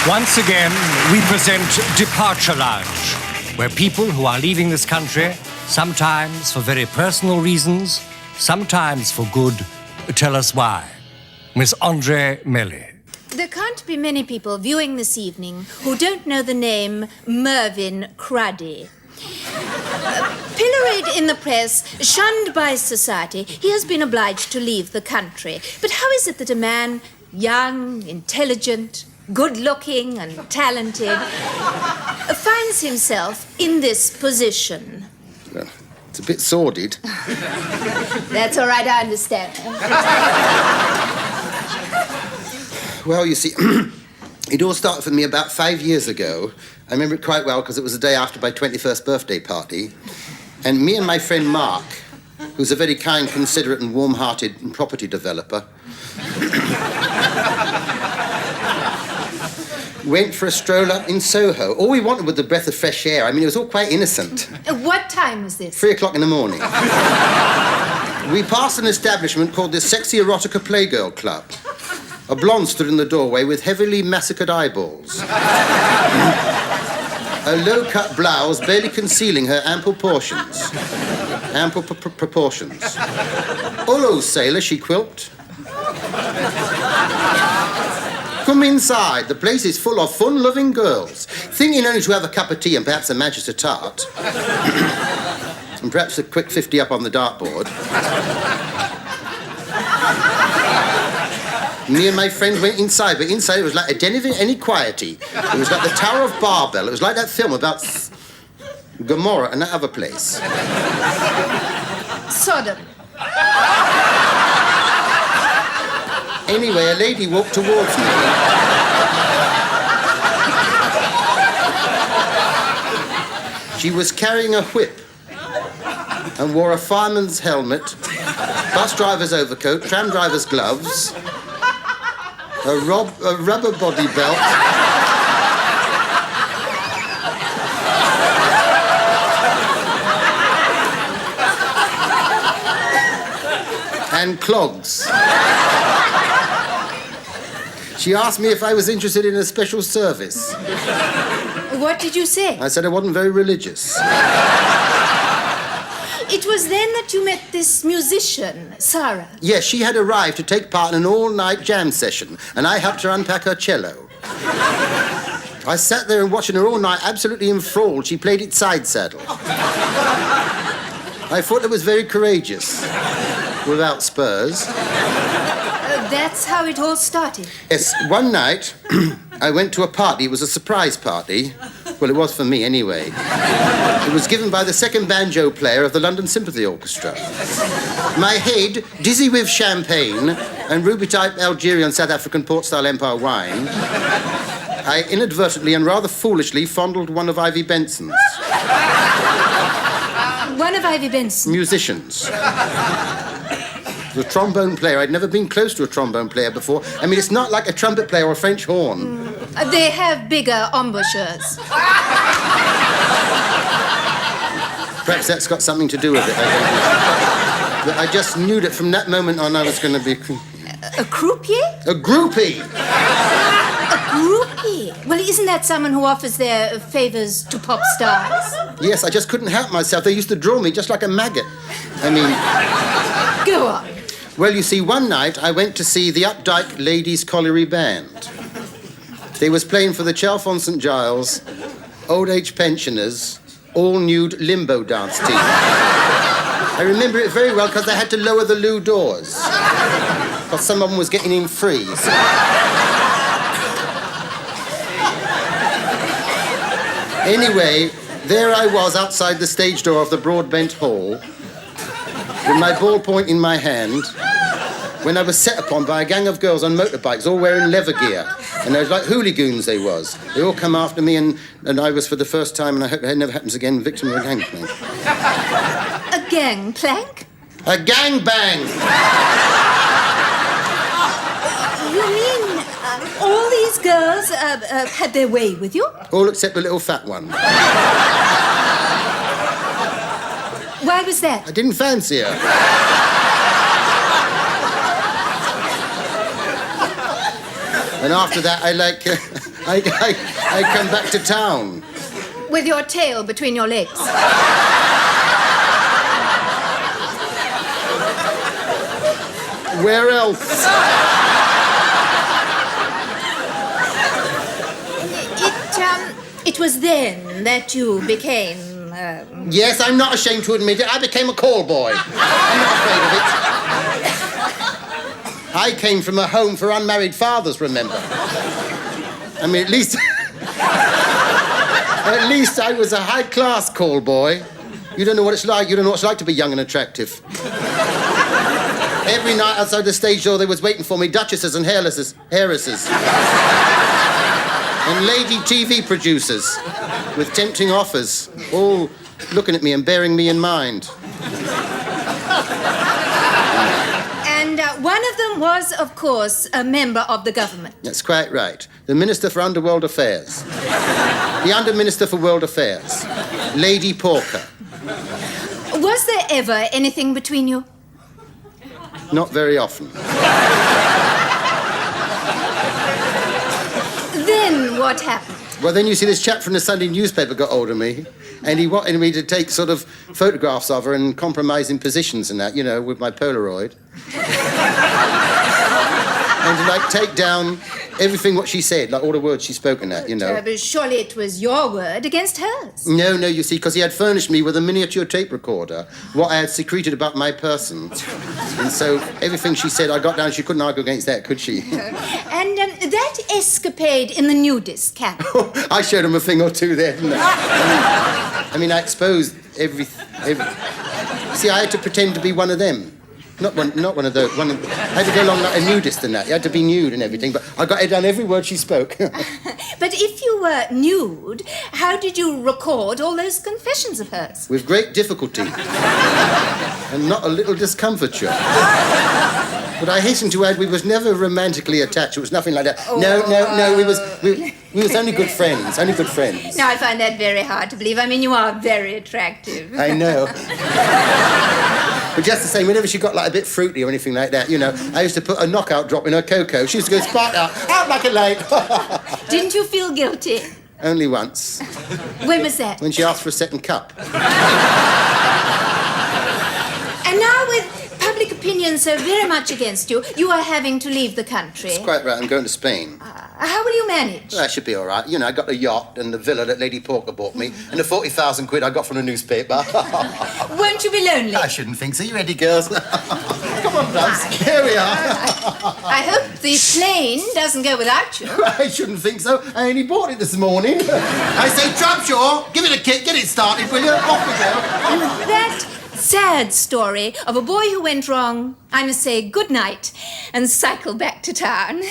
Once again, we present Departure Lounge, where people who are leaving this country, sometimes for very personal reasons, sometimes for good, tell us why. Miss Andre Melly. There can't be many people viewing this evening who don't know the name Mervyn Cruddy. Pilloried in the press, shunned by society, he has been obliged to leave the country. But how is it that a man, young, intelligent, good-looking and talented, finds himself in this position? Well, it's a bit sordid. That's all right, I understand. Well, you see, it all started for me about 5 years ago. I remember it quite well because it was the day after my 21st birthday party. And me and my friend Mark, who's a very kind, considerate and warm-hearted property developer, went for a stroll up in Soho. All we wanted was the breath of fresh air. I mean, it was all quite innocent. What time was this? 3 o'clock in the morning. We passed an establishment called the Sexy Erotica Playgirl Club. A blonde stood in the doorway with heavily massacred eyeballs. A low-cut blouse barely concealing her ample portions. Ample proportions. "Hello, sailor," she quipped. "Come inside. The place is full of fun-loving girls. Thinking only to have a cup of tea and perhaps a Manchester tart. And perhaps a quick 50 up on the dartboard. Me and my friend went inside, but inside it was like a den of inequality. It was like the Tower of Babel. It was like that film about Gomorrah and that other place. Sodom. Anyway, a lady walked towards me. She was carrying a whip and wore a fireman's helmet, bus driver's overcoat, tram driver's gloves, a rubber body belt, and clogs. She asked me if I was interested in a special service. What did you say? I said I wasn't very religious. It was then that you met this musician, Sarah. Yes, she had arrived to take part in an all-night jam session, and I helped her unpack her cello. I sat there and watching her all night, absolutely enthralled. She played it side saddle. I thought it was very courageous, without spurs. That's how it all started. Yes, one night, I went to a party. It was a surprise party. Well, it was for me, anyway. It was given by the second banjo player of the London Symphony Orchestra. My head, dizzy with champagne and ruby-type Algerian South African port-style Empire wine, I inadvertently and rather foolishly fondled one of Ivy Benson's. One of Ivy Benson's? Musicians. The trombone player. I'd never been close to a trombone player before. I mean, it's not like a trumpet player or a French horn. They have bigger embouchures. Perhaps that's got something to do with it. But I just knew that from that moment on I was going to be... A croupier? A groupie! A groupie? Well, isn't that someone who offers their favors to pop stars? Yes, I just couldn't help myself. They used to draw me just like a maggot. I mean... Go on. Well, you see, one night I went to see the Updike Ladies Colliery Band. They was playing for the Chalfont St Giles Old Age Pensioners all-nude limbo dance team. I remember it very well because they had to lower the loo doors. Because some of them was getting in free. So. Anyway, there I was outside the stage door of the Broadbent Hall with my ballpoint in my hand when I was set upon by a gang of girls on motorbikes all wearing leather gear. And they was like hooligoons they was. They all come after me and I was for the first time, and I hope it never happens again, victim of a gangplank. A gangplank? A gangbang! You mean all these girls had their way with you? All except the little fat one. Why was that? I didn't fancy her. And after that, I come back to town. With your tail between your legs. Where else? It was then that you became... Yes, I'm not ashamed to admit it. I became a call boy. I'm not afraid of it. I came from a home for unmarried fathers, remember? I mean, at least I was a high-class call boy. You don't know what it's like. You don't know what it's like to be young and attractive. Every night outside the stage door, they was waiting for me, duchesses and heiresses. And lady TV producers with tempting offers, all looking at me and bearing me in mind. And one of them was, of course, a member of the government. That's quite right. The Minister for Underworld Affairs. The Under Minister for World Affairs. Lady Porker. Was there ever anything between you? Not very often. Then what happened? Well, then you see, this chap from the Sunday newspaper got hold of me, and he wanted me to take sort of photographs of her in compromising positions and that, you know, with my Polaroid. And to, like, take down everything what she said, like all the words she spoke in that, you know. But surely it was your word against hers. No, you see, because he had furnished me with a miniature tape recorder, what I had secreted about my person. And so everything she said, I got down, she couldn't argue against that, could she? And that escapade in the nudist camp. I showed him a thing or two there, didn't I? I mean, I exposed every... See, I had to pretend to be one of them. Not one of those. I had to go along like a nudist and that. You had to be nude and everything, but I got it down every word she spoke. But if you were nude, how did you record all those confessions of hers? With great difficulty. And not a little discomfiture. But I hasten to add, we was never romantically attached. It was nothing like that. No, we was only good friends, Now, I find that very hard to believe. I mean, you are very attractive. I know. But just the same, whenever she got like a bit fruity or anything like that, you know, I used to put a knockout drop in her cocoa. She used to go spark out like a light. Didn't you feel guilty? Only once. When was that? When she asked for a second cup. And now with public opinion so very much against you, you are having to leave the country. That's quite right, I'm going to Spain. How will you manage? Well, that should be all right. You know, I got the yacht and the villa that Lady Porker bought me and the 40,000 quid I got from the newspaper. Won't you be lonely? I shouldn't think so. You ready, girls? Come on, loves. Here we are. I hope the plane doesn't go without you. I shouldn't think so. I only bought it this morning. I say, Trubshaw, give it a kick, get it started, will you? Off we go. That sad story of a boy who went wrong, I must say good night and cycle back to town.